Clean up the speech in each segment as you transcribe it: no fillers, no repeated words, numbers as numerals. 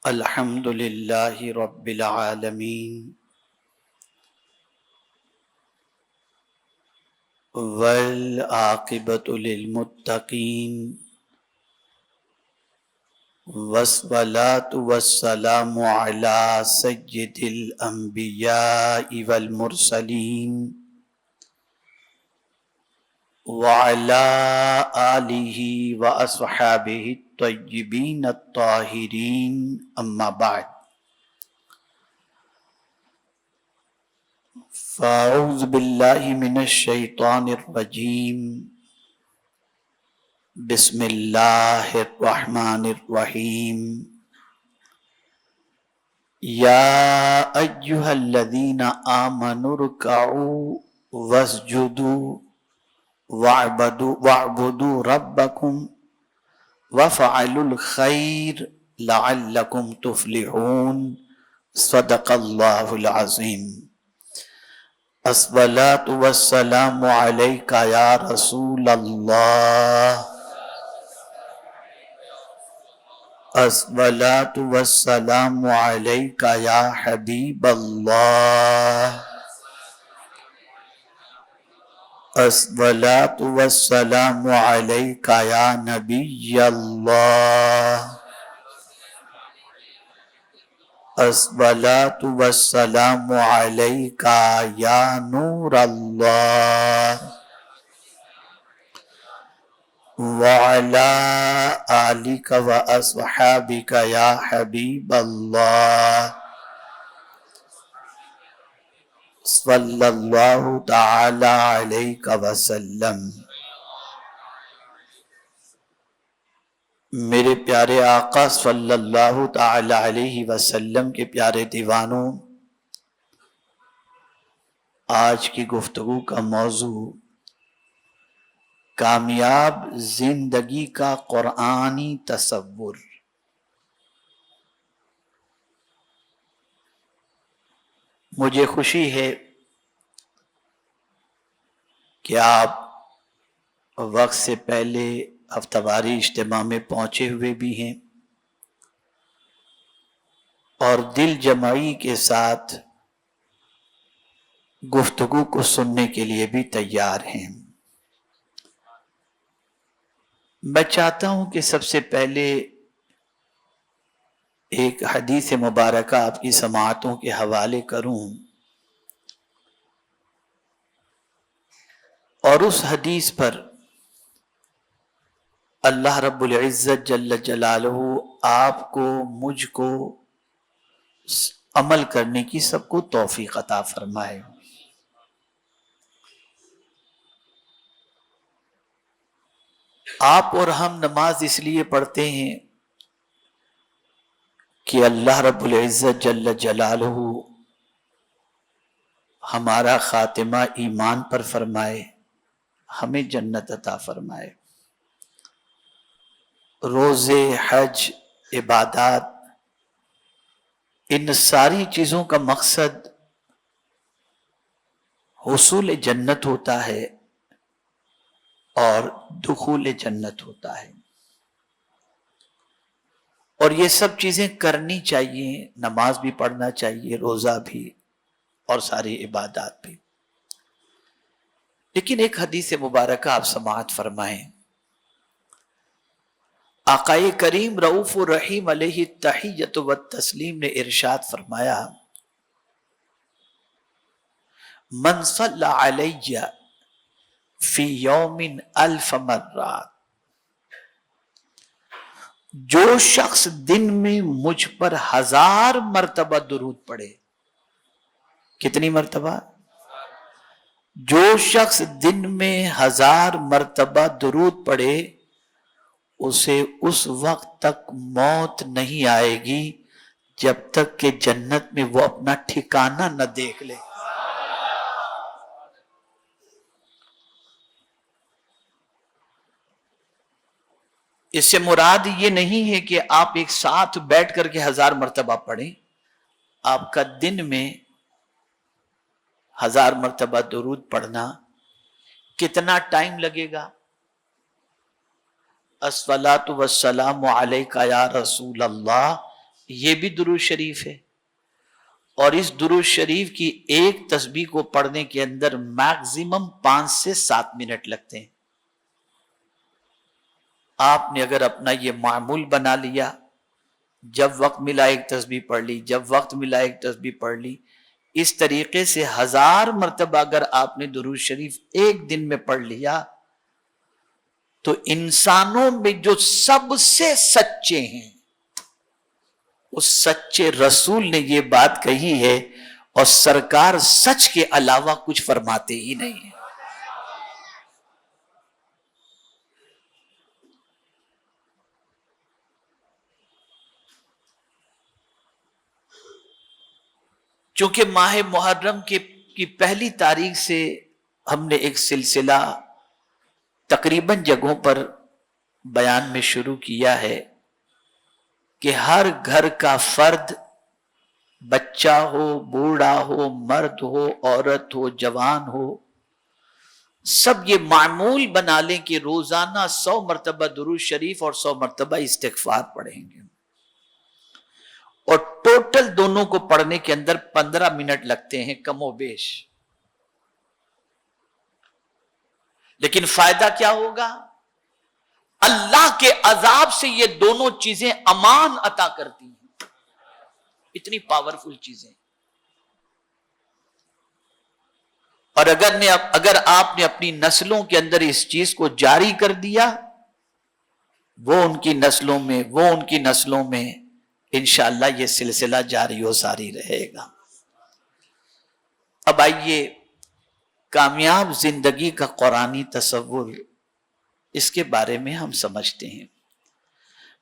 الحمد للہ رب العالمین والعاقبۃ للمتقین والصلاۃ والسلام علی سید الانبیاء والمرسلین وعلی آلہ واصحابہ الطیبین الطاہرین اما بعد فاعوذ باللہ من الشیطان الرجیم بسم اللہ الرحمن الرحیم یا ایہا الذین آمنوا ارکعوا واسجدوا واعبدوا ربکم وفعلوا الخیر لعلکم تفلحون صدق اللہ العظیم۔ الصلاۃ والسلام علیک یا رسول اللہ، الصلاۃ والسلام علیک یا حبیب اللہ، الصلاۃ والسلام علیک یا نبی اللہ، الصلاۃ والسلام علیک یا نور اللہ، وعلی آلک واصحابک یا حبیب اللہ، صلی اللہ تعالی علیہ وسلم۔ میرے پیارے آقا صلی اللہ تعالی علیہ وسلم کے پیارے دیوانوں، آج کی گفتگو کا موضوع کامیاب زندگی کا قرآنی تصور۔ مجھے خوشی ہے کہ آپ وقت سے پہلے ہفتہ واری اجتماع میں پہنچے ہوئے بھی ہیں اور دل جمعی کے ساتھ گفتگو کو سننے کے لیے بھی تیار ہیں۔ میں چاہتا ہوں کہ سب سے پہلے ایک حدیث مبارکہ آپ کی سماعتوں کے حوالے کروں اور اس حدیث پر اللہ رب العزت جل جلالہ آپ کو مجھ کو عمل کرنے کی سب کو توفیق عطا فرمائے۔ آپ اور ہم نماز اس لیے پڑھتے ہیں کہ اللہ رب العزت جل جلالہ ہمارا خاتمہ ایمان پر فرمائے، ہمیں جنت عطا فرمائے۔ روزے، حج، عبادات، ان ساری چیزوں کا مقصد حصول جنت ہوتا ہے اور دخول جنت ہوتا ہے، اور یہ سب چیزیں کرنی چاہیے، نماز بھی پڑھنا چاہیے، روزہ بھی اور ساری عبادات بھی۔ لیکن ایک حدیث مبارکہ آپ سماعت فرمائیں۔ آقائے کریم رؤوف الرحیم علیہ التحیۃ والتسلیم نے ارشاد فرمایا، من صلی علی فی یوم 1000 مرات، جو شخص دن میں مجھ پر 1000 مرتبہ درود پڑھے۔ کتنی مرتبہ؟ جو شخص دن میں 1000 مرتبہ درود پڑھے، اسے اس وقت تک موت نہیں آئے گی جب تک کہ جنت میں وہ اپنا ٹھکانہ نہ دیکھ لے۔ اس سے مراد یہ نہیں ہے کہ آپ ایک ساتھ بیٹھ کر کے 1000 مرتبہ پڑھیں، آپ کا دن میں 1000 مرتبہ درود پڑھنا کتنا ٹائم لگے گا؟ الصلاۃ والسلام علیک یا رسول اللہ، یہ بھی درود شریف ہے، اور اس درود شریف کی ایک تسبیح کو پڑھنے کے اندر میکزیمم 5 سے 7 منٹ لگتے ہیں۔ آپ نے اگر اپنا یہ معمول بنا لیا، جب وقت ملا ایک تسبیح پڑھ لی، جب وقت ملا ایک تسبیح پڑھ لی، اس طریقے سے 1000 مرتبہ اگر آپ نے درود شریف ایک دن میں پڑھ لیا، تو انسانوں میں جو سب سے سچے ہیں، اس سچے رسول نے یہ بات کہی ہے، اور سرکار سچ کے علاوہ کچھ فرماتے ہی نہیں ہیں۔ چونکہ ماہ محرم کی پہلی تاریخ سے ہم نے ایک سلسلہ تقریباً جگہوں پر بیان میں شروع کیا ہے کہ ہر گھر کا فرد، بچہ ہو، بوڑھا ہو، مرد ہو، عورت ہو، جوان ہو، سب یہ معمول بنا لیں کہ روزانہ 100 مرتبہ درود شریف اور 100 مرتبہ استغفار پڑھیں گے، اور ٹوٹل دونوں کو پڑھنے کے اندر 15 منٹ لگتے ہیں کم و بیش۔ لیکن فائدہ کیا ہوگا؟ اللہ کے عذاب سے یہ دونوں چیزیں امان عطا کرتی ہیں، اتنی پاورفل چیزیں۔ اور اگر آپ نے اپنی نسلوں کے اندر اس چیز کو جاری کر دیا، وہ ان کی نسلوں میں انشاءاللہ یہ سلسلہ جاری و ساری رہے گا۔ اب آئیے کامیاب زندگی کا قرآنی تصور، اس کے بارے میں ہم سمجھتے ہیں۔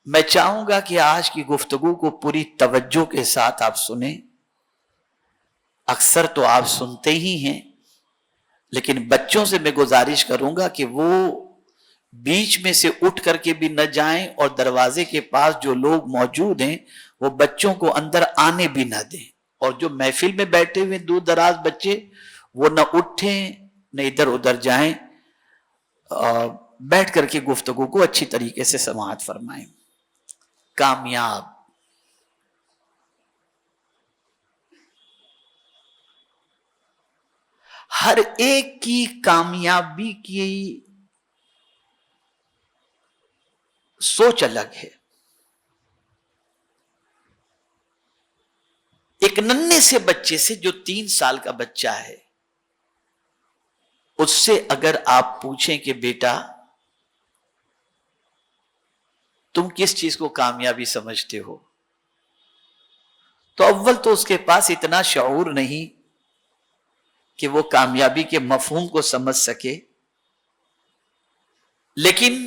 میں چاہوں گا کہ آج کی گفتگو کو پوری توجہ کے ساتھ آپ سنیں۔ اکثر تو آپ سنتے ہی ہیں، لیکن بچوں سے میں گزارش کروں گا کہ وہ بیچ میں سے اٹھ کر کے بھی نہ جائیں، اور دروازے کے پاس جو لوگ موجود ہیں وہ بچوں کو اندر آنے بھی نہ دیں، اور جو محفل میں بیٹھے ہوئے دور دراز بچے، وہ نہ اٹھیں نہ ادھر ادھر جائیں، اور بیٹھ کر کے گفتگو کو اچھی طریقے سے سماعت فرمائیں۔ کامیاب، ہر ایک کی کامیابی کی سوچ الگ ہے۔ ایک ننھے سے بچے سے، جو 3 سال کا بچہ ہے، اس سے اگر آپ پوچھیں کہ بیٹا تم کس چیز کو کامیابی سمجھتے ہو، تو اول تو اس کے پاس اتنا شعور نہیں کہ وہ کامیابی کے مفہوم کو سمجھ سکے، لیکن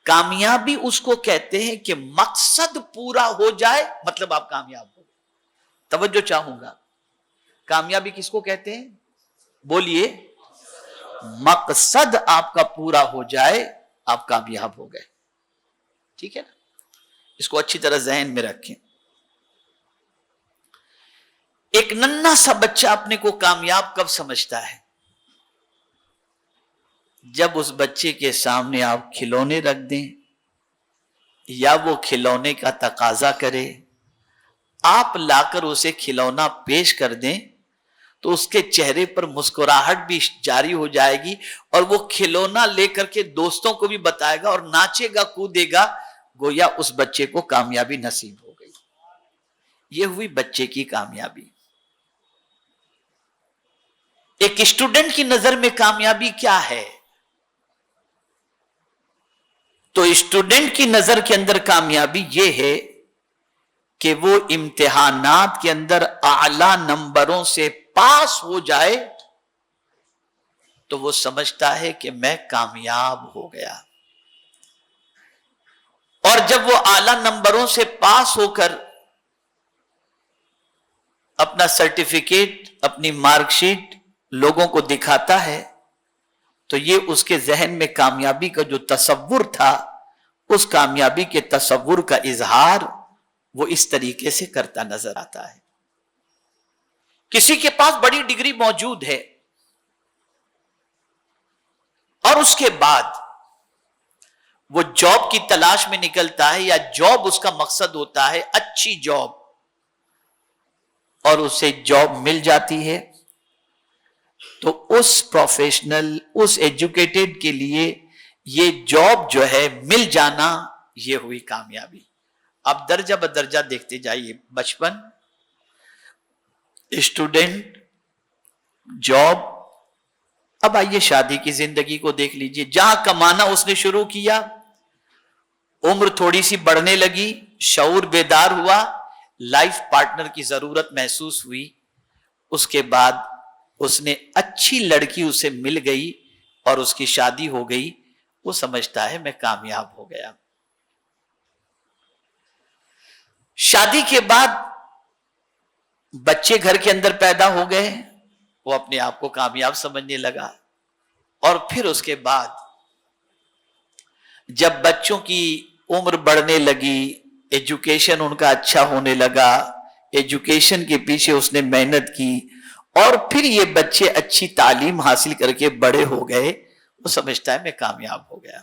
کامیابی اس کو کہتے ہیں کہ مقصد پورا ہو جائے، مطلب آپ کامیاب ہو۔ توجہ چاہوں گا، کامیابی کس کو کہتے ہیں؟ بولیے۔ مقصد آپ کا پورا ہو جائے، آپ کامیاب ہو گئے۔ ٹھیک ہے نا؟ اس کو اچھی طرح ذہن میں رکھیں۔ ایک ننھا سا بچہ اپنے کو کامیاب کب سمجھتا ہے؟ جب اس بچے کے سامنے آپ کھلونے رکھ دیں، یا وہ کھلونے کا تقاضا کرے، آپ لا کر اسے کھلونا پیش کر دیں، تو اس کے چہرے پر مسکراہٹ بھی جاری ہو جائے گی، اور وہ کھلونا لے کر کے دوستوں کو بھی بتائے گا اور ناچے گا، کودے گا، گویا اس بچے کو کامیابی نصیب ہو گئی۔ یہ ہوئی بچے کی کامیابی۔ ایک اسٹوڈنٹ کی نظر میں کامیابی کیا ہے؟ تو اسٹوڈنٹ کی نظر کے اندر کامیابی یہ ہے کہ وہ امتحانات کے اندر اعلی نمبروں سے پاس ہو جائے، تو وہ سمجھتا ہے کہ میں کامیاب ہو گیا۔ اور جب وہ اعلی نمبروں سے پاس ہو کر اپنا سرٹیفکیٹ، اپنی مارک شیٹ لوگوں کو دکھاتا ہے، تو یہ اس کے ذہن میں کامیابی کا جو تصور تھا، اس کامیابی کے تصور کا اظہار وہ اس طریقے سے کرتا نظر آتا ہے۔ کسی کے پاس بڑی ڈگری موجود ہے، اور اس کے بعد وہ جاب کی تلاش میں نکلتا ہے یا جاب اس کا مقصد ہوتا ہے اچھی جاب، اور اسے جاب مل جاتی ہے، تو اس پروفیشنل، اس ایجوکیٹڈ کے لیے یہ جاب جو ہے مل جانا، یہ ہوئی کامیابی۔ اب درجہ بدرجہ دیکھتے جائیے، بچپن، اسٹوڈنٹ، جاب، اب آئیے شادی کی زندگی کو دیکھ لیجئے۔ جہاں کمانا اس نے شروع کیا، عمر تھوڑی سی بڑھنے لگی، شعور بیدار ہوا، لائف پارٹنر کی ضرورت محسوس ہوئی، اس کے بعد اس نے اچھی لڑکی اسے مل گئی اور اس کی شادی ہو گئی، وہ سمجھتا ہے میں کامیاب ہو گیا۔ شادی کے بعد بچے گھر کے اندر پیدا ہو گئے، وہ اپنے آپ کو کامیاب سمجھنے لگا، اور پھر اس کے بعد جب بچوں کی عمر بڑھنے لگی، ایجوکیشن ان کا اچھا ہونے لگا، ایجوکیشن کے پیچھے اس نے محنت کی، اور پھر یہ بچے اچھی تعلیم حاصل کر کے بڑے ہو گئے، وہ سمجھتا ہے میں کامیاب ہو گیا۔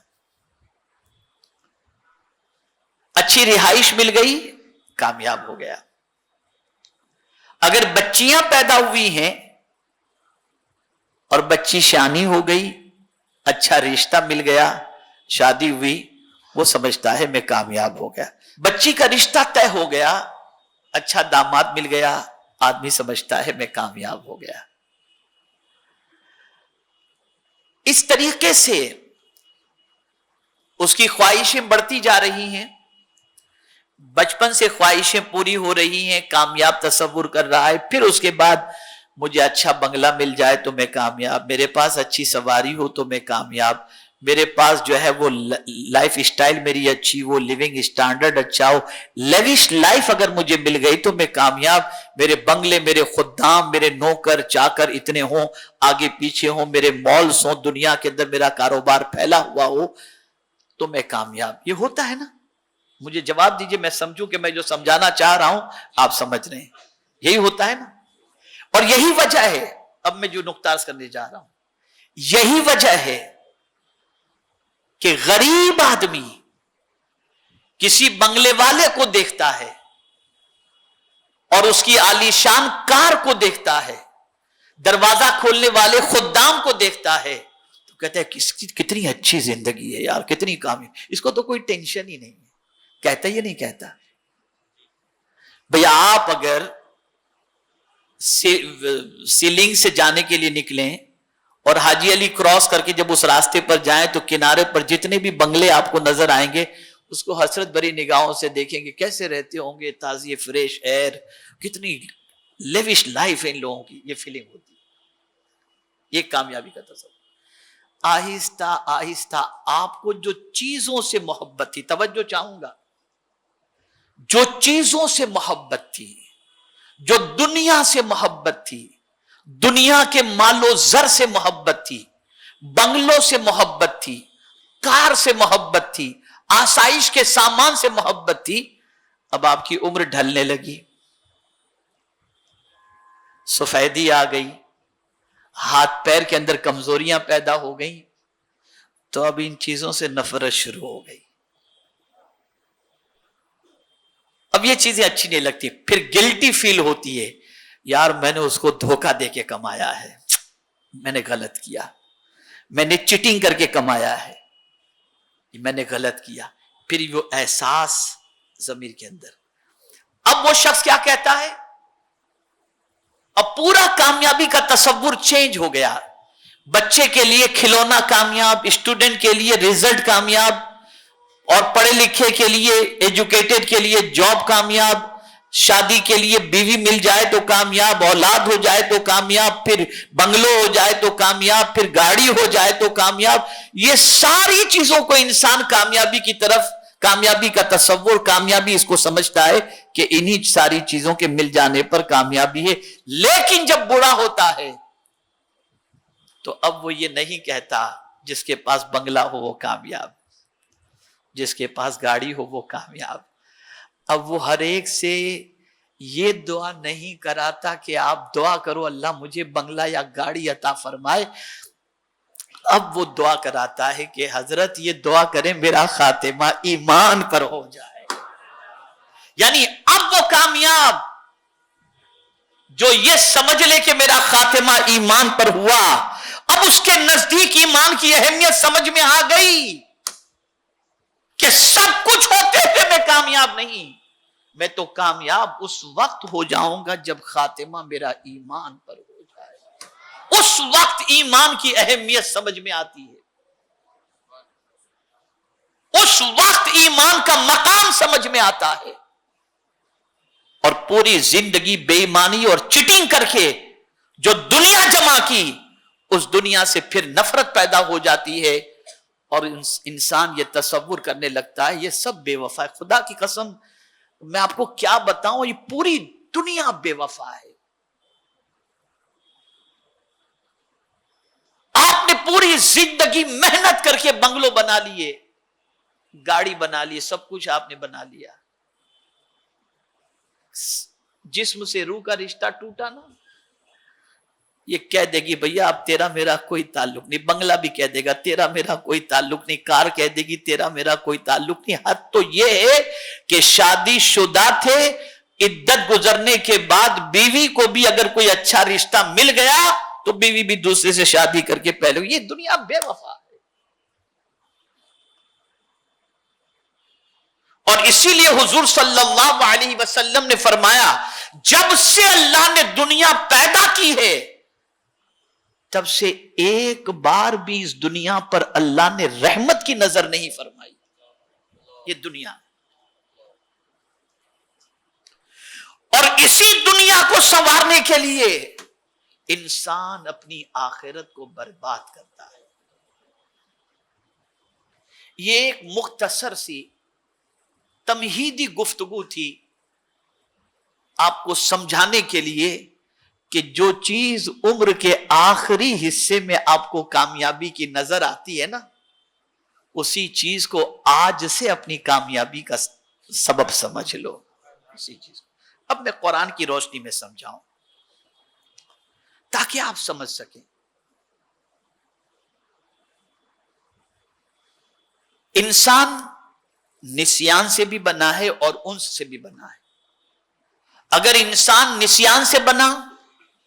اچھی رہائش مل گئی، کامیاب ہو گیا۔ اگر بچیاں پیدا ہوئی ہیں اور بچی شانی ہو گئی، اچھا رشتہ مل گیا، شادی ہوئی، وہ سمجھتا ہے میں کامیاب ہو گیا۔ بچی کا رشتہ طے ہو گیا، اچھا داماد مل گیا، آدمی سمجھتا ہے میں کامیاب ہو گیا۔ اس طریقے سے اس کی خواہشیں بڑھتی جا رہی ہیں، بچپن سے خواہشیں پوری ہو رہی ہیں، کامیاب تصور کر رہا ہے، پھر اس کے بعد مجھے اچھا بنگلہ مل جائے تو میں کامیاب، میرے پاس اچھی سواری ہو تو میں کامیاب، میرے پاس جو ہے وہ لائف اسٹائل میری اچھی، وہ لیونگ اسٹینڈرڈ اچھا ہو، لیوش لائف اگر مجھے مل گئی تو میں کامیاب، میرے بنگلے، میرے خدام، میرے نوکر چاکر اتنے ہوں، آگے پیچھے ہوں، میرے مالز ہوں، دنیا کے اندر میرا کاروبار پھیلا ہوا ہو تو میں کامیاب۔ یہ ہوتا ہے نا؟ مجھے جواب دیجئے، میں سمجھوں کہ میں جو سمجھانا چاہ رہا ہوں آپ سمجھ رہے ہیں، یہی ہوتا ہے نا؟ اور یہی وجہ ہے، اب میں جو نقطہ عرض کرنے جا رہا ہوں، یہی وجہ ہے کہ غریب آدمی کسی بنگلے والے کو دیکھتا ہے اور اس کی عالیشان کار کو دیکھتا ہے، دروازہ کھولنے والے خدام کو دیکھتا ہے تو کہتا ہے کتنی اچھی زندگی ہے یار، کتنی کامیاب، اس کو تو کوئی ٹینشن ہی نہیں ہے۔ کہتا یہ نہیں کہتا؟ بھئی آپ اگر سیلنگ سے جانے کے لیے نکلیں اور حاجی علی کراس کر کے جب اس راستے پر جائیں تو کنارے پر جتنے بھی بنگلے آپ کو نظر آئیں گے اس کو حسرت بھری نگاہوں سے دیکھیں گے، کیسے رہتے ہوں گے، تازی فریش ایئر، کتنی لیوش لائف ہے ان لوگوں کی، یہ فیلنگ ہوتی ہے۔ یہ کامیابی کا تصور۔ آہستہ آہستہ آپ کو جو چیزوں سے محبت تھی، توجہ چاہوں گا، جو چیزوں سے محبت تھی، جو دنیا سے محبت تھی، دنیا کے مال و زر سے محبت تھی، بنگلوں سے محبت تھی، کار سے محبت تھی، آسائش کے سامان سے محبت تھی، اب آپ کی عمر ڈھلنے لگی، سفیدی آ گئی، ہاتھ پیر کے اندر کمزوریاں پیدا ہو گئیں، تو اب ان چیزوں سے نفرت شروع ہو گئی، اب یہ چیزیں اچھی نہیں لگتی، پھر گلٹی فیل ہوتی ہے، یار میں نے اس کو دھوکہ دے کے کمایا ہے، میں نے غلط کیا، میں نے چیٹنگ کر کے کمایا ہے، میں نے غلط کیا، پھر وہ احساس ضمیر کے اندر۔ اب وہ شخص کیا کہتا ہے؟ اب پورا کامیابی کا تصور چینج ہو گیا، بچے کے لیے کھلونا کامیاب، اسٹوڈنٹ کے لیے ریزلٹ کامیاب، اور پڑھے لکھے کے لیے، ایجوکیٹڈ کے لیے جاب کامیاب، شادی کے لیے بیوی مل جائے تو کامیاب، اولاد ہو جائے تو کامیاب، پھر بنگلو ہو جائے تو کامیاب، پھر گاڑی ہو جائے تو کامیاب۔ یہ ساری چیزوں کو انسان کامیابی کی طرف، کامیابی کا تصور، کامیابی اس کو سمجھتا ہے کہ انہی ساری چیزوں کے مل جانے پر کامیابی ہے، لیکن جب بڑا ہوتا ہے تو اب وہ یہ نہیں کہتا جس کے پاس بنگلہ ہو وہ کامیاب، جس کے پاس گاڑی ہو وہ کامیاب۔ اب وہ ہر ایک سے یہ دعا نہیں کراتا کہ آپ دعا کرو اللہ مجھے بنگلہ یا گاڑی عطا فرمائے، اب وہ دعا کراتا ہے کہ حضرت یہ دعا کریں میرا خاتمہ ایمان پر ہو جائے. یعنی اب وہ کامیاب جو یہ سمجھ لے کہ میرا خاتمہ ایمان پر ہوا، اب اس کے نزدیک ایمان کی اہمیت سمجھ میں آ گئی کہ سب کچھ ہوتے ہوئے میں کامیاب نہیں، میں تو کامیاب اس وقت ہو جاؤں گا جب خاتمہ میرا ایمان پر ہو جائے. اس وقت ایمان کی اہمیت سمجھ میں آتی ہے، اس وقت ایمان کا مقام سمجھ میں آتا ہے. اور پوری زندگی بے ایمانی اور چیٹنگ کر کے جو دنیا جمع کی، اس دنیا سے پھر نفرت پیدا ہو جاتی ہے اور انسان یہ تصور کرنے لگتا ہے یہ سب بے وفا ہے. خدا کی قسم میں آپ کو کیا بتاؤں، یہ پوری دنیا بے وفا ہے. آپ نے پوری زندگی محنت کر کے بنگلو بنا لیے، گاڑی بنا لی، سب کچھ آپ نے بنا لیا، جسم سے روح کا رشتہ ٹوٹا نا، یہ کہہ دے گی بھیا اب تیرا میرا کوئی تعلق نہیں. بنگلہ بھی کہہ دے گا تیرا میرا کوئی تعلق نہیں، کار کہہ دے گی تیرا میرا کوئی تعلق نہیں. حد تو یہ ہے کہ شادی شدہ تھے، عدت گزرنے کے بعد بیوی کو بھی اگر کوئی اچھا رشتہ مل گیا تو بیوی بھی دوسرے سے شادی کر کے پہلے. یہ دنیا بے وفا ہے. اور اسی لیے حضور صلی اللہ علیہ وسلم نے فرمایا جب سے اللہ نے دنیا پیدا کی ہے تب سے ایک بار بھی اس دنیا پر اللہ نے رحمت کی نظر نہیں فرمائی. یہ دنیا، اور اسی دنیا کو سنوارنے کے لیے انسان اپنی آخرت کو برباد کرتا ہے. یہ ایک مختصر سی تمہیدی گفتگو تھی آپ کو سمجھانے کے لیے کہ جو چیز عمر کے آخری حصے میں آپ کو کامیابی کی نظر آتی ہے نا، اسی چیز کو آج سے اپنی کامیابی کا سبب سمجھ لو. اسی چیز کو اب میں قرآن کی روشنی میں سمجھاؤں تاکہ آپ سمجھ سکیں. انسان نسیان سے بھی بنا ہے اور انس سے بھی بنا ہے. اگر انسان نسیان سے بنا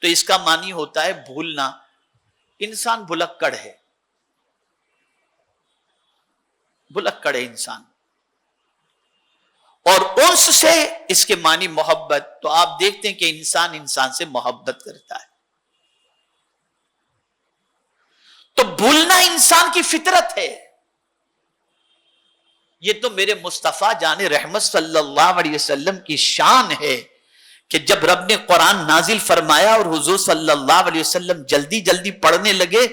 تو اس کا معنی ہوتا ہے بھولنا. انسان بھلکڑ ہے، بھلکڑ ہے انسان. اور انس سے اس کے معنی محبت. تو آپ دیکھتے ہیں کہ انسان انسان سے محبت کرتا ہے. تو بھولنا انسان کی فطرت ہے. یہ تو میرے مصطفیٰ جان رحمت صلی اللہ علیہ وسلم کی شان ہے کہ جب رب نے قرآن نازل فرمایا اور حضور صلی اللہ علیہ وسلم جلدی جلدی پڑھنے لگے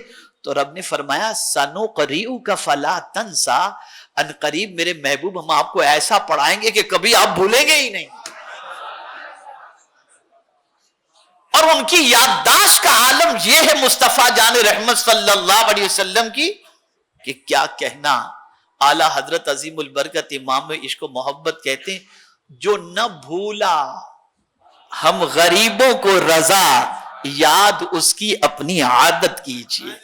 تو رب نے فرمایا سَنُقْرِئُكَ فَلَا تَنْسَى، ان قریب میرے محبوب ہم آپ کو ایسا پڑھائیں گے کہ کبھی آپ بھولیں گے ہی نہیں. اور ان کی یادداشت کا عالم یہ ہے مصطفیٰ جان رحمت صلی اللہ علیہ وسلم کی کہ کیا کہنا. اعلیٰ حضرت عظیم البرکت امام عشق و محبت کہتے ہیں جو نہ بھولا ہم غریبوں کو رضا، یاد اس کی اپنی عادت کیجیے.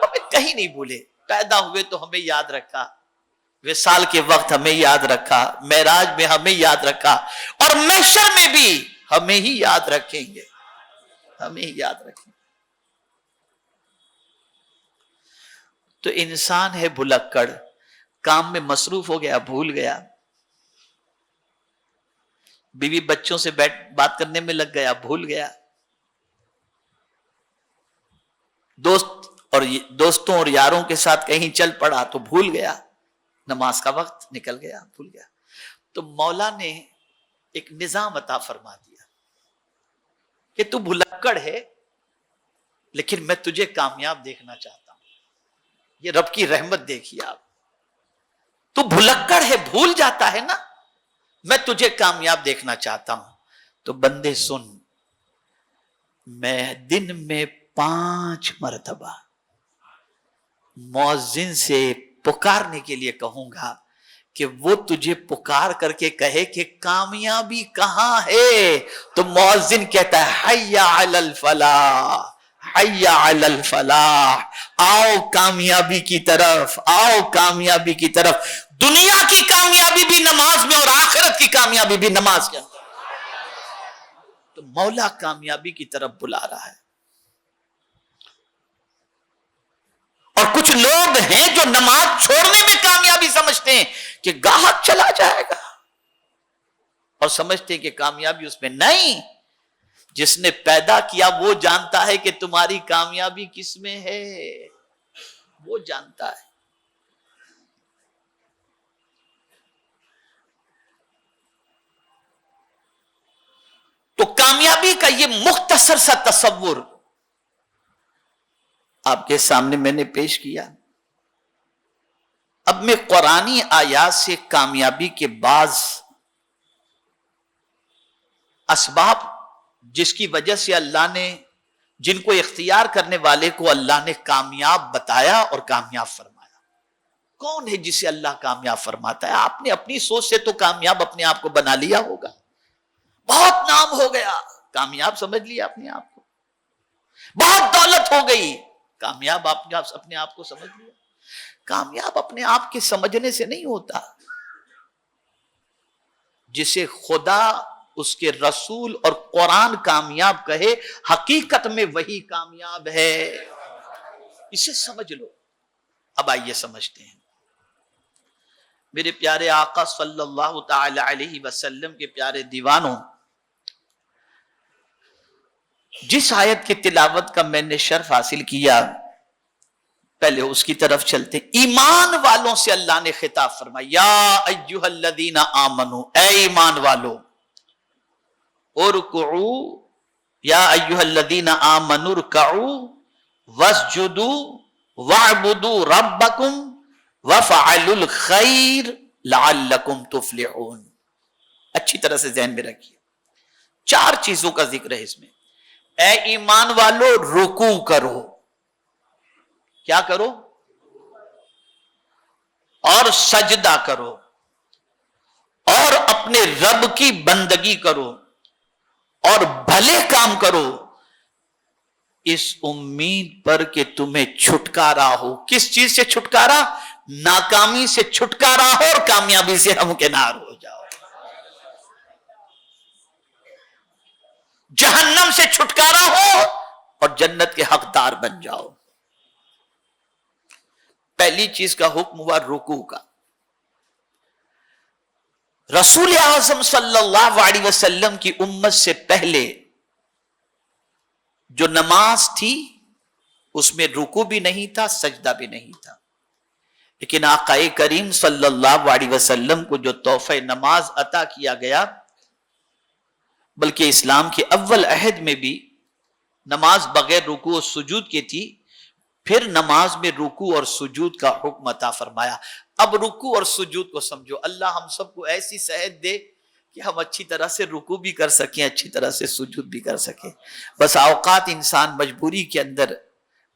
ہمیں کہیں نہیں بھولے. پیدا ہوئے تو ہمیں یاد رکھا، وصال کے وقت ہمیں یاد رکھا، معراج میں ہمیں یاد رکھا، اور محشر میں بھی ہمیں ہی یاد رکھیں گے، ہمیں ہی یاد رکھیں. تو انسان ہے بھلکڑ، کام میں مصروف ہو گیا، بھول گیا. بیوی بچوں سے بات کرنے میں لگ گیا، بھول گیا. دوستوں اور یاروں کے ساتھ کہیں چل پڑا تو بھول گیا. نماز کا وقت نکل گیا، بھول گیا. تو مولا نے ایک نظام عطا فرما دیا کہ تو بھلکڑ ہے لیکن میں تجھے کامیاب دیکھنا چاہتا ہوں. یہ رب کی رحمت دیکھیے آپ. تو بھلکڑ ہے، بھول جاتا ہے نا، میں تجھے کامیاب دیکھنا چاہتا ہوں. تو بندے سن، میں دن میں 5 مرتبہ مؤذن سے پکارنے کے لیے کہوں گا کہ وہ تجھے پکار کر کے کہے کہ کامیابی کہاں ہے. تو مؤذن کہتا ہے حی علی الفلاح، حی علی الفلاح، آؤ کامیابی کی طرف، آؤ کامیابی کی طرف۔ دنیا کی کامیابی بھی نماز میں اور آخرت کی کامیابی بھی نماز کے اندر۔ تو مولا کامیابی کی طرف بلا رہا ہے۔ اور کچھ لوگ ہیں جو نماز چھوڑنے میں کامیابی سمجھتے ہیں کہ گاہک چلا جائے گا، اور سمجھتے ہیں کہ کامیابی اس میں نہیں۔ جس نے پیدا کیا وہ جانتا ہے کہ تمہاری کامیابی کس میں ہے، وہ جانتا ہے۔ تو کامیابی کا یہ مختصر سا تصور آپ کے سامنے میں نے پیش کیا۔ اب میں قرآنی آیات سے کامیابی کے بعض اسباب جس کی وجہ سے اللہ نے جن کو اختیار کرنے والے کو اللہ نے کامیاب بتایا اور کامیاب فرمایا۔ کون ہے جسے اللہ کامیاب فرماتا ہے؟ آپ نے اپنی سوچ سے تو کامیاب اپنے آپ کو بنا لیا ہوگا، بہت نام ہو گیا، کامیاب سمجھ لیا اپنے آپ کو، بہت دولت ہو گئی، کامیاب اپنے آپ کو سمجھ لیا۔ کامیاب اپنے آپ کے سمجھنے سے نہیں ہوتا، جسے خدا، اس کے رسول اور قرآن کامیاب کہے، حقیقت میں وہی کامیاب ہے، اسے سمجھ لو۔ اب آئیے سمجھتے ہیں۔ میرے پیارے آقا صلی اللہ تعالی علیہ وسلم کے پیارے دیوانوں، جس آیت کی تلاوت کا میں نے شرف حاصل کیا، پہلے اس کی طرف چلتے ہیں۔ ایمان والوں سے اللہ نے خطاب فرمایا، یا ایھا الذین آمنو، اے ایمان والو، ارکعوا، یا ایھا الذین آمنوا ارکعوا واسجدوا واعبدوا ربکم وافعلوا الخیر لعلکم تفلحون۔ اچھی طرح سے ذہن میں رکھیے، 4 چیزوں کا ذکر ہے اس میں۔ اے ایمان والو، رکوع کرو، کیا کرو؟ اور سجدہ کرو، اور اپنے رب کی بندگی کرو، اور بھلے کام کرو، اس امید پر کہ تمہیں چھٹکارا ہو۔ کس چیز سے چھٹکارا؟ ناکامی سے چھٹکارا ہو اور کامیابی سے ہمکنار ہو جاؤ، جہنم سے چھٹکارا ہو اور جنت کے حقدار بن جاؤ۔ پہلی چیز کا حکم ہوا رکوع کا۔ رسول اعظم صلی اللہ علیہ وسلم کی امت سے پہلے جو نماز تھی اس میں رکوع بھی نہیں تھا، سجدہ بھی نہیں تھا، لیکن آقا کریم صلی اللہ علیہ وسلم کو جو تحفہ نماز عطا کیا گیا، بلکہ اسلام کے اول عہد میں بھی نماز بغیر رکوع و سجود کی تھی، پھر نماز میں رکوع اور سجود کا حکم عطا فرمایا۔ اب رکوع اور سجود کو سمجھو، اللہ ہم سب کو ایسی صحت دے کہ ہم اچھی طرح سے رکوع بھی کر سکیں، اچھی طرح سے سجود بھی کر سکیں۔ بس اوقات انسان مجبوری کے اندر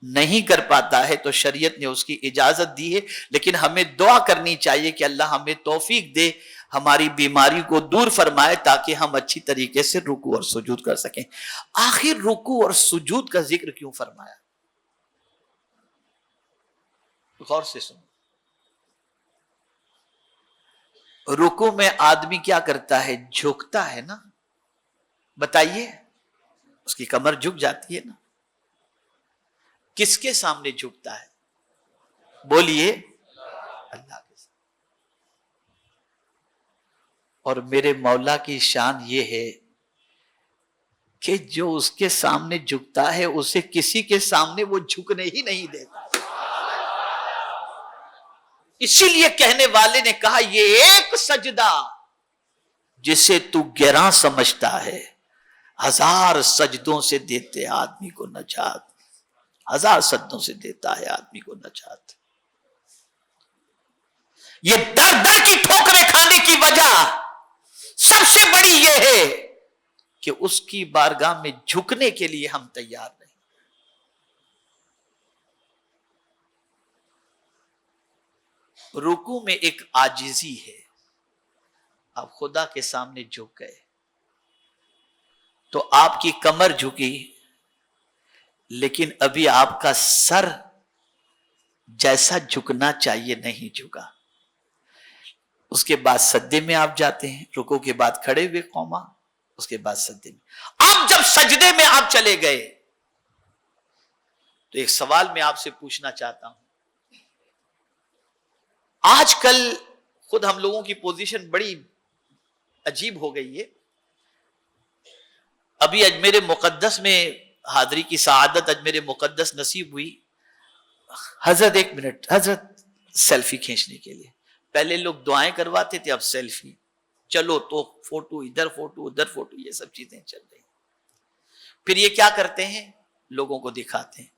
نہیں کر پاتا ہے تو شریعت نے اس کی اجازت دی ہے، لیکن ہمیں دعا کرنی چاہیے کہ اللہ ہمیں توفیق دے، ہماری بیماری کو دور فرمائے تاکہ ہم اچھی طریقے سے رکوع اور سجود کر سکیں۔ آخر رکوع اور سجود کا ذکر کیوں فرمایا؟ غور سے سنو۔ رکوع میں آدمی کیا کرتا ہے؟ جھکتا ہے نا، بتائیے، اس کی کمر جھک جاتی ہے نا۔ کس کے سامنے جھکتا ہے؟ بولیے، اللہ کے سامنے۔ اور میرے مولا کی شان یہ ہے کہ جو اس کے سامنے جھکتا ہے اسے کسی کے سامنے وہ جھکنے ہی نہیں دیتا۔ اسی لیے کہنے والے نے کہا، یہ ایک سجدہ جسے تو گراں سمجھتا ہے، 1000 سجدوں سے دیتے آدمی کو نجات، 1000 سجدوں سے دیتا ہے آدمی کو نجات۔ یہ در در کی ٹھوکریں کھانے کی وجہ سب سے بڑی یہ ہے کہ اس کی بارگاہ میں جھکنے کے لیے ہم تیار نہیں۔ رکوع میں ایک عاجزی ہے، آپ خدا کے سامنے جھک گئے تو آپ کی کمر جھکی، لیکن ابھی آپ کا سر جیسا جھکنا چاہیے نہیں جھکا. اس کے بعد سجدے میں آپ جاتے ہیں, رکوع کے بعد کھڑے ہوئے قوما, اس کے بعد سجدے میں. آپ جب سجدے میں آپ چلے گئے تو ایک سوال میں آپ سے پوچھنا چاہتا ہوں. آج کل خود ہم لوگوں کی پوزیشن بڑی عجیب ہو گئی ہے. ابھی اجمیر مقدس میں حاضری کی سعادت اجمیر مقدس نصیب ہوئی. حضرت ایک منٹ, حضرت سیلفی کھینچنے کے لیے. پہلے لوگ دعائیں کرواتے تھے, اب سیلفی. چلو تو فوٹو ادھر, فوٹو ادھر, فوٹو, یہ سب چیزیں چل رہی. پھر یہ کیا کرتے ہیں, لوگوں کو دکھاتے ہیں.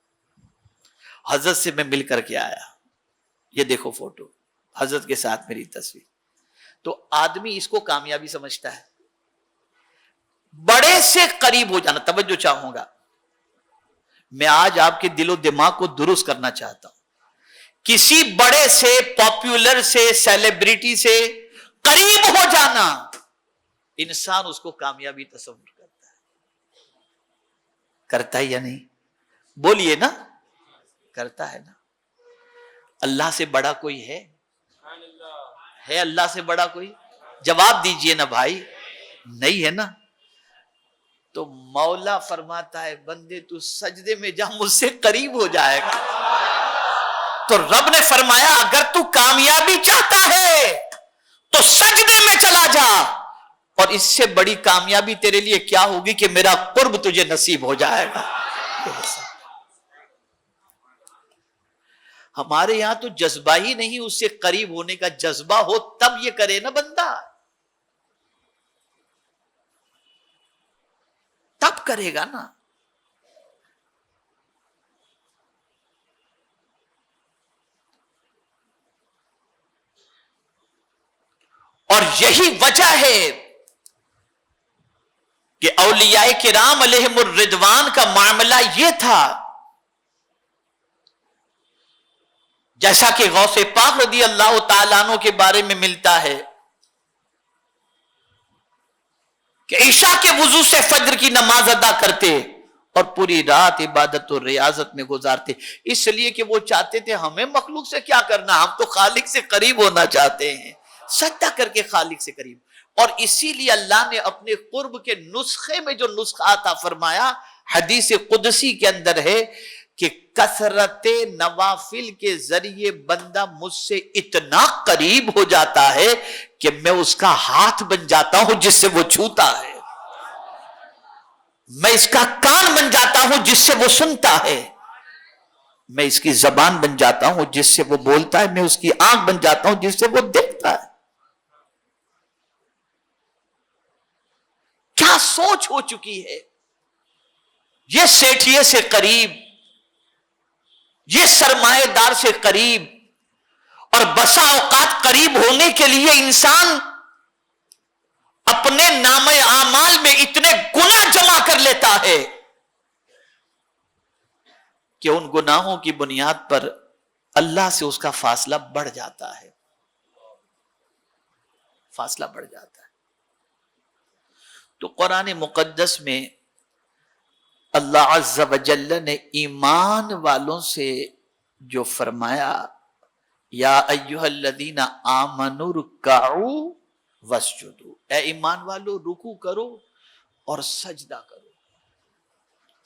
حضرت سے میں مل کر کے آیا, یہ دیکھو فوٹو, حضرت کے ساتھ میری تصویر. تو آدمی اس کو کامیابی سمجھتا ہے. بڑے سے قریب ہو جانا, توجہ چاہوں گا, میں آج آپ کے دل و دماغ کو درست کرنا چاہتا ہوں. کسی بڑے سے, پاپولر سے, سیلیبریٹی سے قریب ہو جانا, انسان اس کو کامیابی تصور کرتا ہے. کرتا ہے یا نہیں؟ بولیے نا, کرتا ہے نا. اللہ سے بڑا کوئی ہے؟ ہے اللہ سے بڑا کوئی؟ جواب دیجئے نا بھائی, نہیں ہے نا. تو مولا فرماتا ہے بندے تو سجدے میں جا, مجھ سے قریب ہو جائے گا. تو رب نے فرمایا اگر تو کامیابی چاہتا ہے تو سجدے میں چلا جا, اور اس سے بڑی کامیابی تیرے لیے کیا ہوگی کہ میرا قرب تجھے نصیب ہو جائے گا. ہمارے یہاں تو جذبہ ہی نہیں اس سے قریب ہونے کا. جذبہ ہو تب یہ کرے نا بندہ, تب کرے گا نا. اور یہی وجہ ہے کہ اولیاء کرام علیہم الرضوان کا معاملہ یہ تھا, جیسا کہ غوث پاک رضی اللہ تعالیٰ عنہ کے بارے میں ملتا ہے کہ عشاء کے وضو سے فجر کی نماز ادا کرتے اور پوری رات عبادت و ریاضت میں گزارتے, اس لیے کہ وہ چاہتے تھے ہمیں مخلوق سے کیا کرنا, ہم تو خالق سے قریب ہونا چاہتے ہیں, سجدہ کر کے خالق سے قریب. اور اسی لیے اللہ نے اپنے قرب کے نسخے میں جو نسخہ عطا فرمایا, حدیث قدسی کے اندر ہے کہ کثرت نوافل کے ذریعے بندہ مجھ سے اتنا قریب ہو جاتا ہے کہ میں اس کا ہاتھ بن جاتا ہوں جس سے وہ چھوتا ہے, میں اس کا کان بن جاتا ہوں جس سے وہ سنتا ہے, میں اس کی زبان بن جاتا ہوں جس سے وہ بولتا ہے, میں اس کی آنکھ بن جاتا ہوں جس سے وہ دیکھتا ہے. کیا سوچ ہو چکی ہے. یہ سیٹھیے سے قریب, یہ سرمایہ دار سے قریب, اور بسا اوقات قریب ہونے کے لیے انسان اپنے نام اعمال میں اتنے گناہ جمع کر لیتا ہے کہ ان گناہوں کی بنیاد پر اللہ سے اس کا فاصلہ بڑھ جاتا ہے, فاصلہ بڑھ جاتا ہے. تو قرآن مقدس میں اللہ عز و جل نے ایمان والوں سے جو فرمایا, یا ایھا الذین آمنوا ارکعوا واسجدوا, اے ایمان والو رکوع کرو اور سجدہ کرو.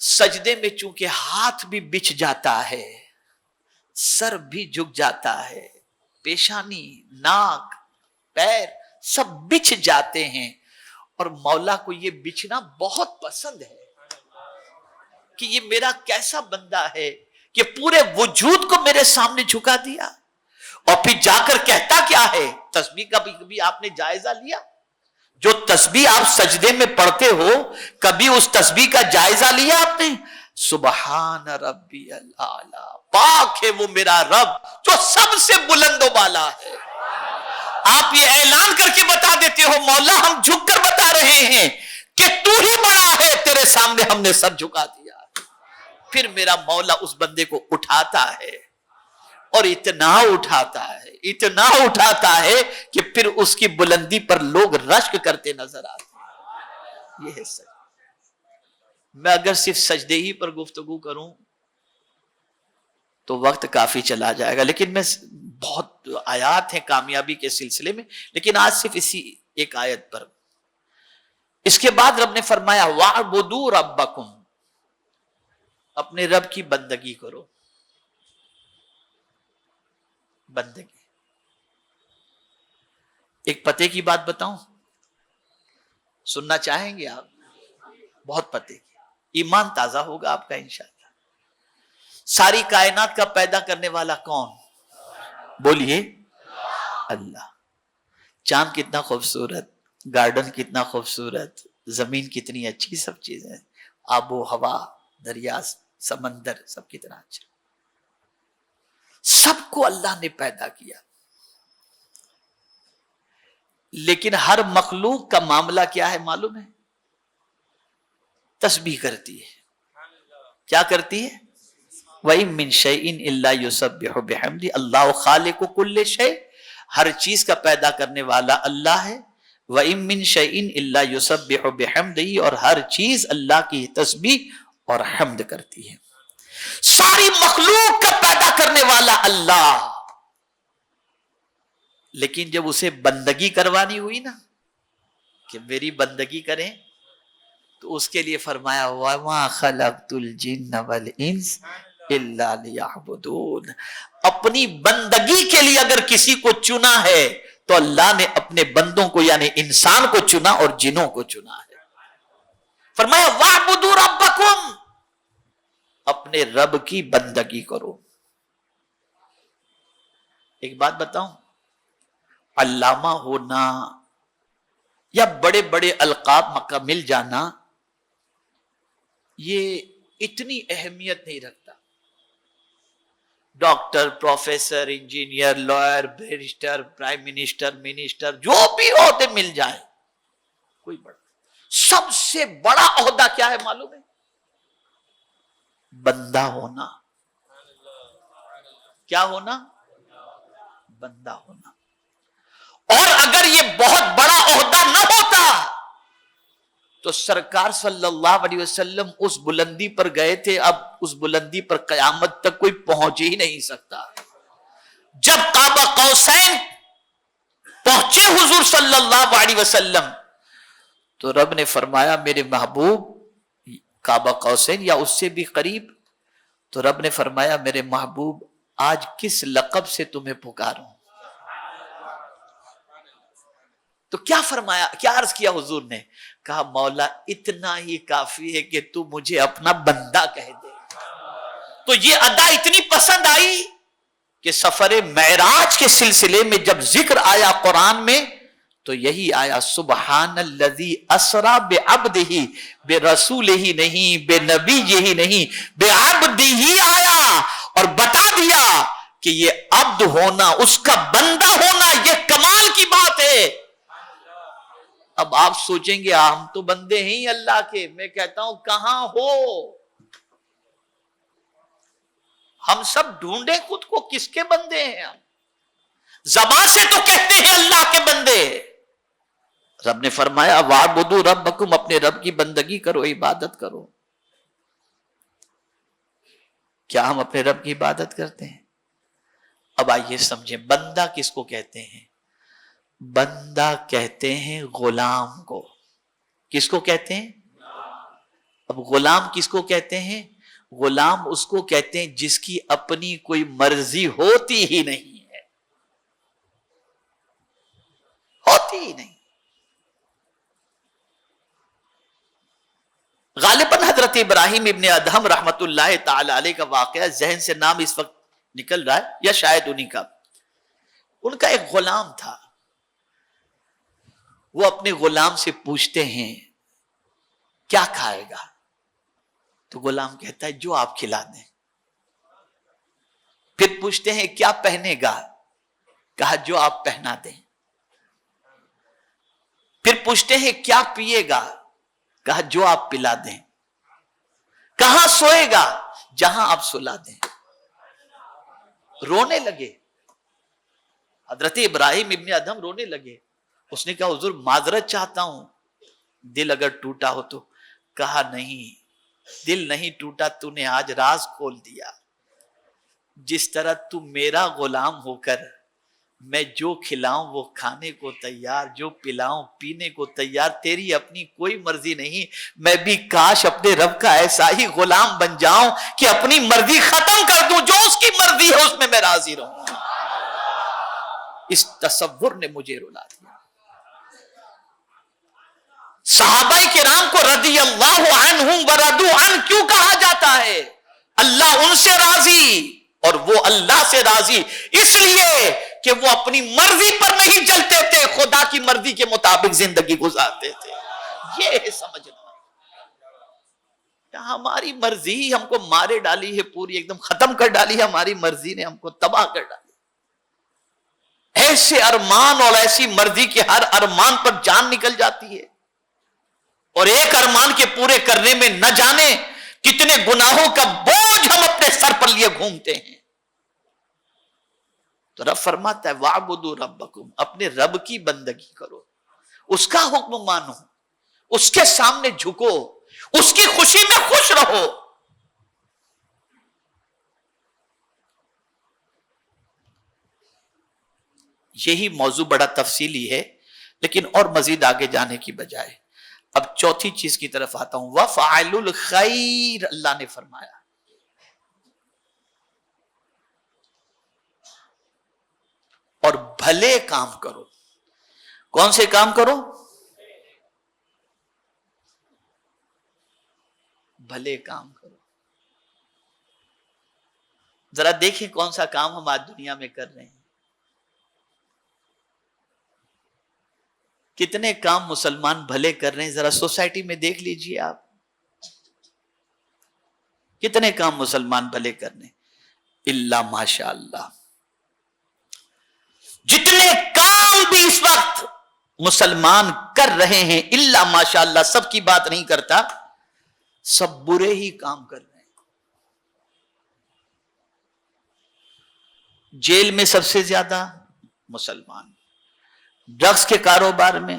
سجدے میں چونکہ ہاتھ بھی بچھ جاتا ہے, سر بھی جھک جاتا ہے, پیشانی, ناک, پیر سب بچھ جاتے ہیں, اور مولا کو یہ بچھنا بہت پسند ہے کہ یہ میرا کیسا بندہ ہے کہ پورے وجود کو میرے سامنے جھکا دیا. اور پھر جا کر کہتا کیا ہے, تسبیح کا بھی آپ نے جائزہ لیا؟ جو تسبیح آپ سجدے میں پڑھتے ہو کبھی اس تسبیح کا جائزہ لیا آپ نے؟ سبحان ربی الاعلی, پاک ہے وہ میرا رب جو سب سے بلند و بالا ہے. آپ یہ اعلان کر کے بتا دیتے ہو مولا ہم جھک کر بتا رہے ہیں کہ تو ہی بڑا ہے, تیرے سامنے ہم نے سر جھکا دیا. پھر میرا مولا اس بندے کو اٹھاتا ہے, اور اتنا اٹھاتا ہے, اتنا اٹھاتا ہے کہ پھر اس کی بلندی پر لوگ رشک کرتے نظر آتے ہیں. یہ ہے سچ. میں اگر صرف سجدے ہی پر گفتگو کروں تو وقت کافی چلا جائے گا، لیکن میں بہت آیات ہیں کامیابی کے سلسلے میں، لیکن آج صرف اسی ایک آیت پر۔ اس کے بعد رب نے فرمایا وَاعْبُدُوا رَبَّكُمْ، اپنے رب کی بندگی کرو۔ بندگی، ایک پتے کی بات بتاؤں، سننا چاہیں گے آپ؟ بہت پتے کی، ایمان تازہ ہوگا آپ کا انشاءاللہ۔ ساری کائنات کا پیدا کرنے والا کون؟ بولیے، اللہ۔ چاند کتنا خوبصورت، گارڈن کتنا خوبصورت، زمین کتنی اچھی، سب چیزیں، آب و ہوا، دریا، سمندر، سب کتنا اچھا، سب کو اللہ نے پیدا کیا۔ لیکن ہر مخلوق کا معاملہ کیا ہے معلوم ہے؟ تسبیح کرتی ہے۔ کیا کرتی ہے؟ وَإِن مِّن شَيْءٍ إِلَّا يُسَبِّحُ بِحَمْدِهِ، اللہ خالق کل شیء، ہر چیز کا پیدا کرنے والا اللہ ہے۔ وَإِن مِّن شَيْءٍ إِلَّا يُسَبِّحُ بِحَمْدِهِ، اور ہر چیز اللہ کی تسبیح اور حمد کرتی ہے۔ ساری مخلوق کا پیدا کرنے والا اللہ، لیکن جب اسے بندگی کروانی ہوئی نا کہ میری بندگی کریں، تو اس کے لیے فرمایا وَمَا خَلَقْتُ الْجِنَّ وَالْإِنسَ إِلَّا لِيَعْبُدُونَ۔ اپنی بندگی کے لیے اگر کسی کو چنا ہے تو اللہ نے اپنے بندوں کو یعنی انسان کو چنا اور جنوں کو چنا ہے۔ فرمایا وَاعْبُدُوا رَبَّكُمْ، اپنے رب کی بندگی کرو۔ ایک بات بتاؤں، علامہ ہونا یا بڑے بڑے القاب کا مل جانا یہ اتنی اہمیت نہیں رکھتا۔ Doctor, professor, engineer, lawyer, barrister, prime minister, minister, جو بھی عہدے مل جائیں، کوئی بڑا، سب سے بڑا عہدہ کیا ہے معلوم ہے؟ بندہ ہونا۔ کیا ہونا؟ بندہ ہونا۔ اور اگر یہ بہت بڑا عہدہ نہ ہوتا تو سرکار صلی اللہ علیہ وسلم اس بلندی پر گئے تھے، اب اس بلندی پر قیامت تک کوئی پہنچ ہی نہیں سکتا۔ جب قاب قوسین پہنچے حضور صلی اللہ علیہ وسلم تو رب نے فرمایا میرے محبوب قاب قوسین یا اس سے بھی قریب، تو رب نے فرمایا میرے محبوب آج کس لقب سے تمہیں پکاروں؟ تو کیا فرمایا، کیا عرض کیا حضور نے؟ کہا مولا اتنا ہی کافی ہے کہ تو مجھے اپنا بندہ کہہ دے۔ تو یہ ادا اتنی پسند آئی کہ سفر معراج کے سلسلے میں جب ذکر آیا قرآن میں تو یہی آیا سبحان الذی اسری بعبدہ، بے رسول ہی نہیں، بے نبی ہی نہیں، بے عبد ہی آیا اور بتا دیا کہ یہ عبد ہونا، اس کا بندہ ہونا، یہ کمال کی بات ہے۔ اب آپ سوچیں گے ہم تو بندے ہیں اللہ کے، میں کہتا ہوں کہاں ہو؟ ہم سب ڈھونڈیں خود کو کس کے بندے ہیں؟ ہم زبان سے تو کہتے ہیں اللہ کے بندے۔ رب نے فرمایا وَاعْبُدُوا رَبَّكُمْ، اپنے رب کی بندگی کرو، عبادت کرو۔ کیا ہم اپنے رب کی عبادت کرتے ہیں؟ اب آئیے سمجھیں بندہ کس کو کہتے ہیں؟ بندہ کہتے ہیں غلام کو۔ کس کو کہتے ہیں؟ اب غلام کس کو کہتے ہیں؟ غلام اس کو کہتے ہیں جس کی اپنی کوئی مرضی ہوتی ہی نہیں ہے، ہوتی ہی نہیں۔ غالباً حضرت ابراہیم ابن ادہم رحمت اللہ تعالی علیہ کا واقعہ ذہن سے نام اس وقت نکل رہا ہے یا شاید انہی کا۔ ان کا ایک غلام تھا، وہ اپنے غلام سے پوچھتے ہیں کیا کھائے گا؟ تو غلام کہتا ہے جو آپ کھلا دیں۔ پھر پوچھتے ہیں کیا پہنے گا؟ کہا جو آپ پہنا دیں۔ پھر پوچھتے ہیں کیا پیے گا؟ کہا جو آپ پلا دیں۔ کہاں سوئے گا؟ جہاں آپ سلا دیں۔ رونے لگے، حضرت ابراہیم ابن ادہم رونے لگے۔ اس نے کہا حضور معذرت چاہتا ہوں، دل اگر ٹوٹا ہو تو۔ کہا نہیں، دل نہیں ٹوٹا تو نے آج راز کھول دیا. جس طرح تو میرا غلام ہو کر میں جو کھلاؤں وہ کھانے کو تیار, جو پلاؤں پینے کو تیار, تیری اپنی کوئی مرضی نہیں. میں بھی کاش اپنے رب کا ایسا ہی غلام بن جاؤں کہ اپنی مرضی ختم کر دوں, جو اس کی مرضی ہے اس میں میں راضی رہوں. اس تصور نے مجھے رلا دیا. صحابہ کرام کو رضی اللہ عنہم ورضوا عنہ کیوں کہا جاتا ہے؟ اللہ ان سے راضی اور وہ اللہ سے راضی اس لیے کہ وہ اپنی مرضی پر نہیں چلتے تھے, خدا کی مرضی کے مطابق زندگی گزارتے تھے. یہ ہے سمجھنا. ہماری مرضی ہم کو مارے ڈالی ہے, پوری ایک دم ختم کر ڈالی ہے. ہماری مرضی نے ہم کو تباہ کر ڈالی. ایسے ارمان اور ایسی مرضی کے ہر ارمان پر جان نکل جاتی ہے, اور ایک ارمان کے پورے کرنے میں نہ جانے کتنے گناہوں کا بوجھ ہم اپنے سر پر لیے گھومتے ہیں. تو رب فرماتا ہے وَاعْبُدُوا رَبَّكُمْ, اپنے رب کی بندگی کرو, اس کا حکم مانو, اس کے سامنے جھکو, اس کی خوشی میں خوش رہو. یہی موضوع بڑا تفصیلی ہے, لیکن اور مزید آگے جانے کی بجائے اب چوتھی چیز کی طرف آتا ہوں. وَفَعَلُ الْخَيْرِ, اللہ نے فرمایا اور بھلے کام کرو. کون سے کام کرو؟ بھلے کام کرو. ذرا دیکھیں کون سا کام ہم آج دنیا میں کر رہے ہیں. کتنے کام مسلمان بھلے کر رہے ہیں, ذرا سوسائٹی میں دیکھ لیجئے آپ. کتنے کام مسلمان بھلے کر رہے ہیں. الا ماشاء اللہ, جتنے کام بھی اس وقت مسلمان کر رہے ہیں الا ماشاء اللہ, سب کی بات نہیں کرتا, سب برے ہی کام کر رہے ہیں. جیل میں سب سے زیادہ مسلمان, ڈرگز کے کاروبار میں,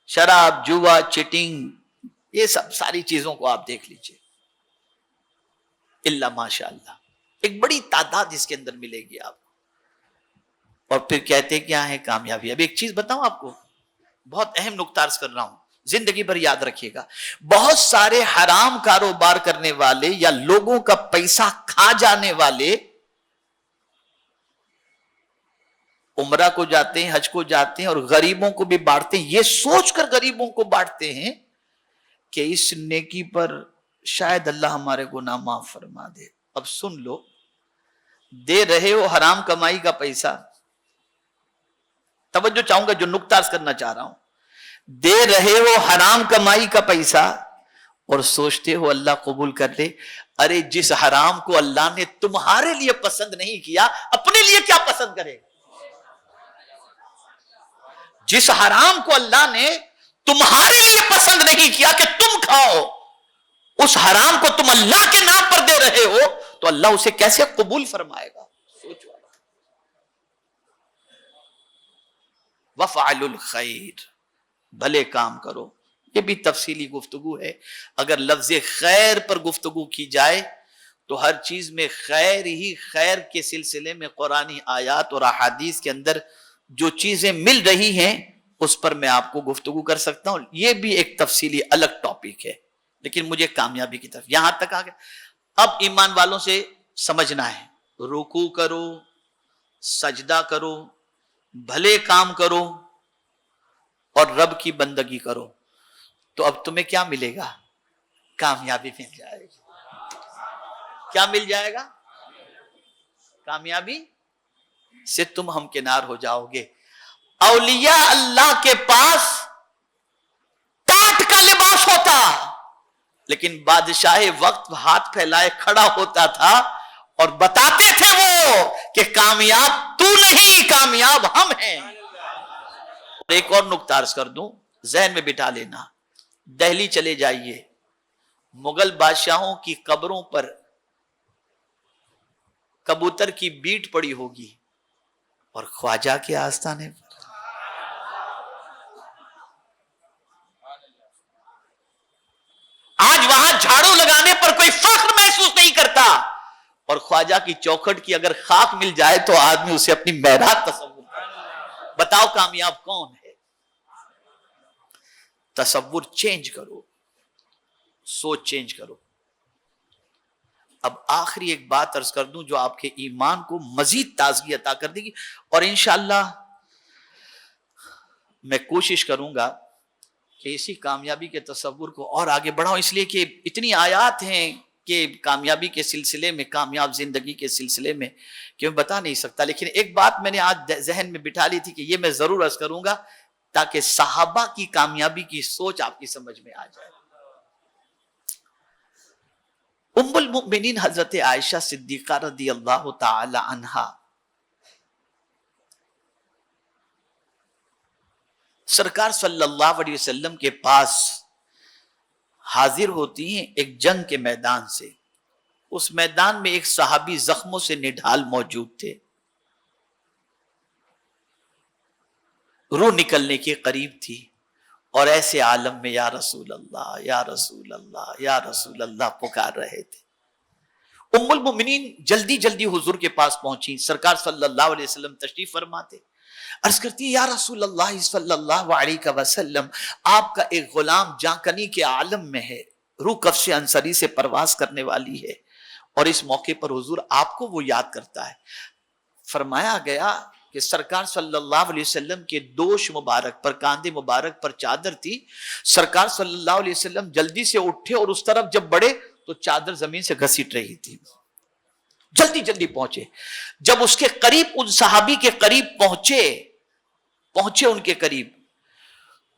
شراب, جوا, چیٹنگ, یہ سب ساری چیزوں کو آپ دیکھ لیجئے. الا ماشاء اللہ ایک بڑی تعداد اس کے اندر ملے گی آپ کو. اور پھر کہتے کیا ہے کامیابی. اب ایک چیز بتاؤں آپ کو, بہت اہم نکتہ عرض کر رہا ہوں, زندگی بھر یاد رکھیے گا. بہت سارے حرام کاروبار کرنے والے یا لوگوں کا پیسہ کھا جانے والے عمرہ کو جاتے ہیں, حج کو جاتے ہیں اور غریبوں کو بھی بانٹتے ہیں, یہ سوچ کر غریبوں کو بانٹتے ہیں کہ اس نیکی پر شاید اللہ ہمارے گناہ معاف فرما دے. اب سن لو, دے رہے ہو حرام کمائی کا پیسہ, توجہ چاہوں گا جو نکتہ عرض کرنا چاہ رہا ہوں, دے رہے ہو حرام کمائی کا پیسہ اور سوچتے ہو اللہ قبول کر لے. ارے جس حرام کو اللہ نے تمہارے لیے پسند نہیں کیا, اپنے لیے کیا پسند کرے. جس حرام کو اللہ نے تمہارے لیے پسند نہیں کیا کہ تم کھاؤ, اس حرام کو تم اللہ کے نام پر دے رہے ہو, تو اللہ اسے کیسے قبول فرمائے گا. سوچو. وَفَعَلُ الْخَيْرِ, بھلے کام کرو. یہ بھی تفصیلی گفتگو ہے. اگر لفظ خیر پر گفتگو کی جائے تو ہر چیز میں خیر ہی خیر کے سلسلے میں قرآنی آیات اور احادیث کے اندر جو چیزیں مل رہی ہیں اس پر میں آپ کو گفتگو کر سکتا ہوں. یہ بھی ایک تفصیلی الگ ٹاپک ہے, لیکن مجھے کامیابی کی طرف یہاں تک آ گیا. اب ایمان والوں سے سمجھنا ہے, رکوع کرو, سجدہ کرو, بھلے کام کرو اور رب کی بندگی کرو, تو اب تمہیں کیا ملے گا؟ کامیابی مل جائے گی. کیا مل جائے گا؟ کامیابی سے تم ہمکنار ہو جاؤ گے. اولیاء اللہ کے پاس ٹاٹ کا لباس ہوتا, لیکن بادشاہ وقت ہاتھ پھیلائے کھڑا ہوتا تھا اور بتاتے تھے وہ کہ کامیاب تو نہیں, کامیاب ہم ہیں. ایک اور نکتہ عرض کر دوں, ذہن میں بٹھا لینا. دہلی چلے جائیے, مغل بادشاہوں کی قبروں پر کبوتر کی بیٹ پڑی ہوگی اور خواجہ کے آستانے پر آج وہاں جھاڑو لگانے پر کوئی فخر محسوس نہیں کرتا، اور خواجہ کی چوکھٹ کی اگر خاک مل جائے تو آدمی اسے اپنی معراج تصور کرتا۔ بتاؤ کامیاب کون ہے؟ تصور چینج کرو، سوچ چینج کرو۔ اب آخری ایک بات عرض کر دوں جو آپ کے ایمان کو مزید تازگی عطا کر دے گی، اور انشاءاللہ میں کوشش کروں گا کہ اسی کامیابی کے تصور کو اور آگے بڑھاؤں، اس لیے کہ اتنی آیات ہیں کہ کامیابی کے سلسلے میں، کامیاب زندگی کے سلسلے میں، کہ میں بتا نہیں سکتا، لیکن ایک بات میں نے آج ذہن میں بٹھا لی تھی کہ یہ میں ضرور عرض کروں گا تاکہ صحابہ کی کامیابی کی سوچ آپ کی سمجھ میں آ جائے۔ ام المؤمنین حضرت عائشہ صدیقہ رضی اللہ تعالی عنہا سرکار صلی اللہ علیہ وسلم کے پاس حاضر ہوتی ہیں ایک جنگ کے میدان سے۔ اس میدان میں ایک صحابی زخموں سے نڈھال موجود تھے، روح نکلنے کے قریب تھی، اور ایسے عالم میں یا رسول اللہ یا رسول اللہ یا رسول اللہ پکار رہے تھے۔ ام المؤمنین جلدی جلدی حضور کے پاس پہنچی، سرکار صلی اللہ علیہ وسلم تشریف فرماتے، عرض کرتی یا رسول اللہ صلی اللہ علیہ وسلم، آپ کا ایک غلام جانکنی کے عالم میں ہے، روح کفش انصری سے پرواز کرنے والی ہے، اور اس موقع پر حضور آپ کو وہ یاد کرتا ہے۔ فرمایا گیا کہ سرکار صلی اللہ علیہ وسلم کے دوش مبارک پر، کاندھے مبارک پر چادر تھی، سرکار صلی اللہ علیہ وسلم جلدی سے اٹھے اور اس طرف جب بڑھے تو چادر زمین سے گھسیٹ رہی تھی، جلدی جلدی پہنچے۔ جب اس کے قریب، ان صحابی کے قریب پہنچے ان کے قریب،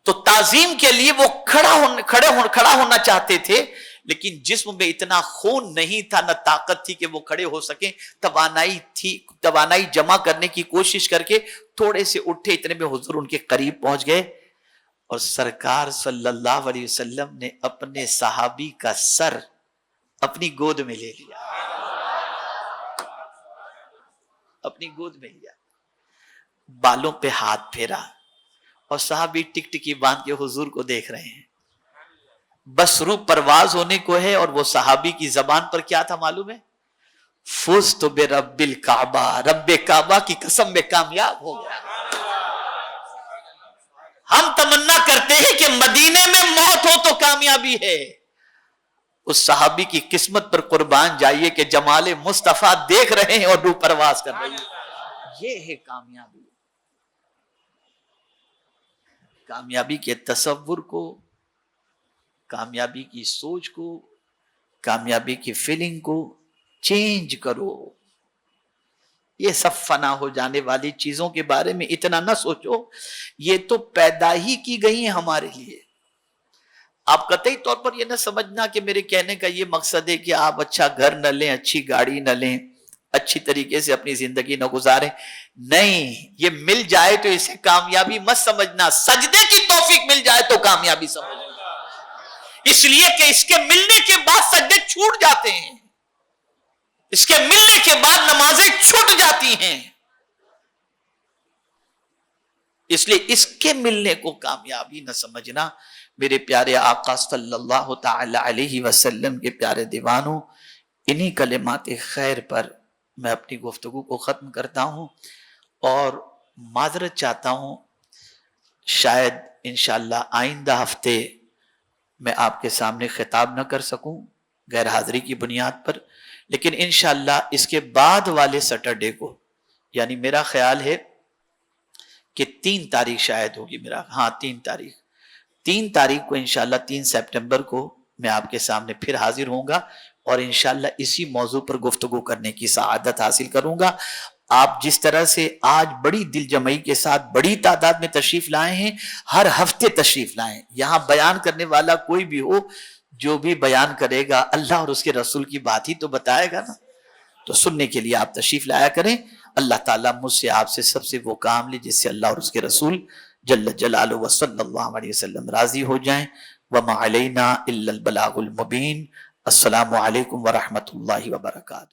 تو تعظیم کے لیے وہ کھڑا ہونا چاہتے تھے، لیکن جسم میں اتنا خون نہیں تھا، نہ طاقت تھی کہ وہ کھڑے ہو سکیں۔ توانائی جمع کرنے کی کوشش کر کے تھوڑے سے اٹھے، اتنے میں حضور ان کے قریب پہنچ گئے، اور سرکار صلی اللہ علیہ وسلم نے اپنے صحابی کا سر اپنی گود میں لے لیا، اپنی گود میں لیا، بالوں پہ ہاتھ پھیرا، اور صحابی ٹک ٹکی باندھ کے حضور کو دیکھ رہے ہیں۔ بس روح پرواز ہونے کو ہے، اور وہ صحابی کی زبان پر کیا تھا معلوم ہے؟ فزت برب الکعبہ، رب کعبہ کی قسم میں کامیاب ہو گیا۔ ہم تمنا کرتے ہیں کہ مدینے میں موت ہو تو کامیابی ہے، اس صحابی کی قسمت پر قربان جائیے کہ جمال مصطفیٰ دیکھ رہے ہیں اور روح پرواز کر رہی ہے۔ یہ ہے کامیابی۔ کامیابی کے تصور کو، کامیابی کی سوچ کو، کامیابی کی فیلنگ کو چینج کرو۔ یہ سب فنا ہو جانے والی چیزوں کے بارے میں اتنا نہ سوچو، یہ تو پیدا ہی کی گئی ہیں ہمارے لیے۔ آپ قطعی طور پر یہ نہ سمجھنا کہ میرے کہنے کا یہ مقصد ہے کہ آپ اچھا گھر نہ لیں، اچھی گاڑی نہ لیں، اچھی طریقے سے اپنی زندگی نہ گزاریں، نہیں، یہ مل جائے تو اسے کامیابی مت سمجھنا، سجدے کی توفیق مل جائے تو کامیابی سمجھنا، اس لیے کہ اس کے ملنے کے بعد سجدے چھوٹ جاتے ہیں، اس کے ملنے کے بعد نمازیں چھوٹ جاتی ہیں، اس لیے اس کے ملنے کو کامیابی نہ سمجھنا۔ میرے پیارے آقا صلی اللہ تعالی علیہ وسلم کے پیارے دیوانوں، انہی کلمات خیر پر میں اپنی گفتگو کو ختم کرتا ہوں، اور معذرت چاہتا ہوں، شاید انشاءاللہ آئندہ ہفتے میں آپ کے سامنے خطاب نہ کر سکوں غیر حاضری کی بنیاد پر، لیکن انشاءاللہ اس کے بعد والے سیٹرڈے کو، یعنی میرا خیال ہے کہ 3 تاریخ شاید ہوگی، 3 تاریخ کو انشاءاللہ 3 سپٹمبر کو میں آپ کے سامنے پھر حاضر ہوں گا، اور انشاءاللہ اسی موضوع پر گفتگو کرنے کی سعادت حاصل کروں گا۔ آپ جس طرح سے آج بڑی دل جمعی کے ساتھ بڑی تعداد میں تشریف لائے ہیں، ہر ہفتے تشریف لائیں، یہاں بیان کرنے والا کوئی بھی ہو، جو بھی بیان کرے گا اللہ اور اس کے رسول کی بات ہی تو بتائے گا نا، تو سننے کے لیے آپ تشریف لایا کریں۔ اللہ تعالیٰ مجھ سے، آپ سے، سب سے وہ کام لے جس سے اللہ اور اس کے رسول جل جلالہ و صلی اللہ علیہ وسلم راضی ہو جائیں۔ وَمَا عَلَيْنَا إِلَّا الْبَلَاغُ الْمُبِينُ۔ السلام علیکم ورحمۃ اللہ وبرکاتہ۔